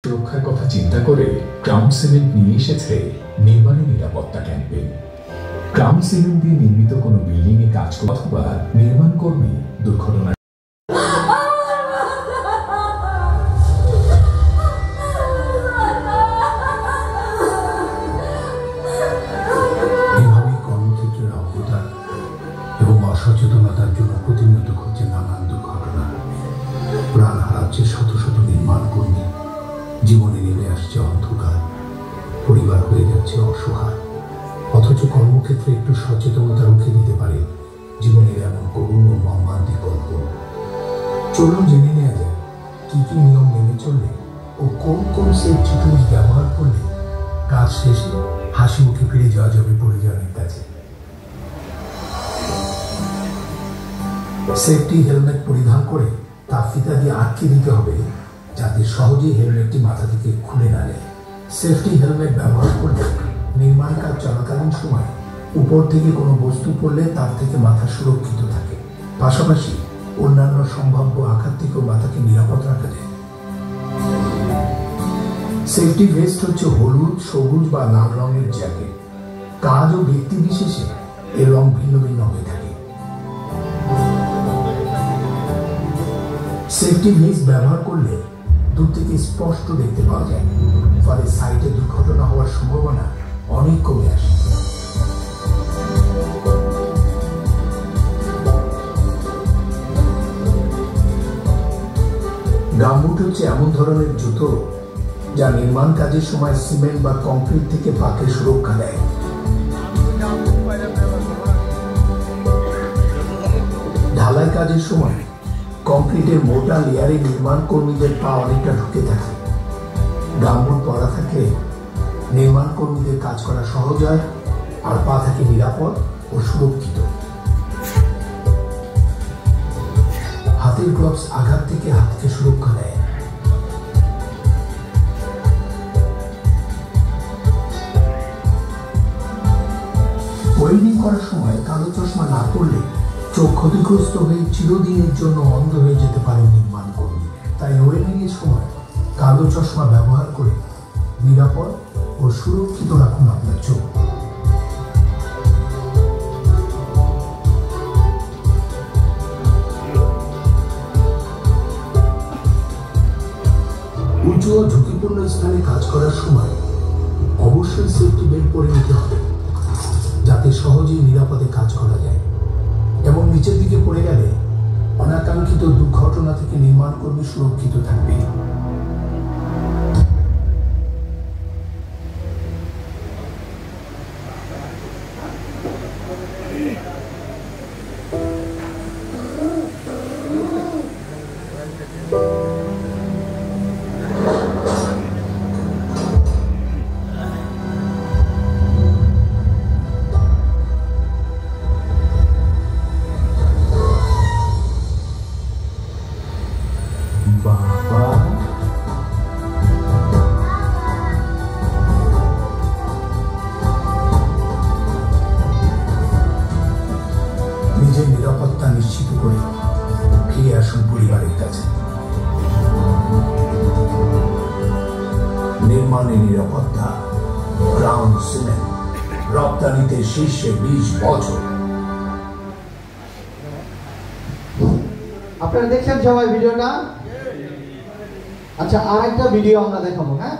সুরক্ষার কথা চিন্তা করে ক্রাউন সিমেন্ট নিয়ে এসেছে নির্মাণের নিরাপত্তা ক্যাম্পেইন। ক্রাউন সিমেন্ট দিয়ে নির্মিত কোনো বিল্ডিং এ কাজ অথবা নির্মাণ কর্মী দুর্ঘটনা সচেতনতার জন্য প্রতিনিয়ত ঘটছে নানান দুর্ঘটনা। প্রাণ হারাচ্ছে শত শত নির্মাণ কর্মী, জীবনে নেমে আসছে অন্ধকার, পরিবার হয়ে যাচ্ছে অসহায়। অথচ কর্মক্ষেত্রে একটু সচেতনতা রুখে দিতে পারে জীবনের এমন করুণ ও মর্মান্তিক গল্প। চলুন জেনে নেওয়া যায় কি কি নিয়ম মেনে চললে ও কোন কোন সেফটি টুলস ব্যবহার করলে কাজ শেষে হাসি মুখে ফিরে যাওয়া যাবে পরিজনের কাছে। সেফটি হেলমেট পরিধান করে তার ফিতা দিয়ে আটকে দিতে হবে যাতে সহজেই হেলমেটটি মাথা থেকে খুলে না নেয়। সেফটি হেলমেট ব্যবহার করলে নির্মাণ কাজ চলাকালীন সময় উপর থেকে কোনো বস্তু পড়লে তার থেকে মাথা সুরক্ষিত থাকে। পাশাপাশি অন্যান্য সম্ভাব্য আঘাত থেকেও মাথাকে নিরাপদ রাখা যায়। সেফটি ভেস্ট হচ্ছে হলুদ, সবুজ বা লাল রঙের জ্যাকেট। কাজ ও ব্যক্তি বিশেষে এর রং ভিন্ন ভিন্ন হয়ে থাকে। সেফটি ভেস্ট ব্যবহার করলে দূর থেকে স্পষ্ট দেখতে পাওয়া যায়, ফলে সাইটে দুর্ঘটনা হওয়ার সম্ভাবনা অনেক কমে আসে। গামবুট হচ্ছে এমন ধরনের জুতো যা নির্মাণ কাজের সময় সিমেন্ট বা কংক্রিট থেকে পাকে সুরক্ষা দেয়। ঢালাই কাজের সময় কংক্রিটের মোটা লেয়ারে নির্মাণ কর্মীদের পা অনেকটা ঢুকে থাকে। গামবুট পরা থাকলে নির্মাণ কর্মীদের কাজ করা সহজ হয় আর পা থাকে নিরাপদ ও সুরক্ষিত। হাতের গ্লাভস আঘাত থেকে হাতকে সুরক্ষা দেয়। ওয়েল্ডিং করার সময় কালো চশমা না পড়লে চোখ ক্ষতিগ্রস্ত হয়ে চিরদিনের জন্য অন্ধ হয়ে যেতে পারে নির্মাণ কর্মী। তাই ওয়েল্ডিং এর সময় কালো চশমা ব্যবহার করে নিরাপদ ও সুরক্ষিত রাখুন আপনার চোখ। উঁচু ও ঝুঁকিপূর্ণ স্থানে কাজ করার সময় অবশ্যই সেফটি বেল্ট পরে নিতে হবে, যাতে সহজেই নিরাপদে কাজ করা যায়। এবং নিচের দিকে পড়ে গেলে অনাকাঙ্ক্ষিত দুর্ঘটনা থেকে নির্মাণ কর্মী সুরক্ষিত থাকবে। নিজের নিরাপত্তা নিশ্চিত করে ফিরে আসুন পরিবারের কাছে। নির্মাণে নিরাপত্তা, ক্রাউন সিমেন্ট, রপ্তানিতে শীর্ষে 20 বছর। আপনারা দেখছেন সবাই ভিডিওটা? আচ্ছা, আর একটা ভিডিও আমরা দেখাবো। হ্যাঁ,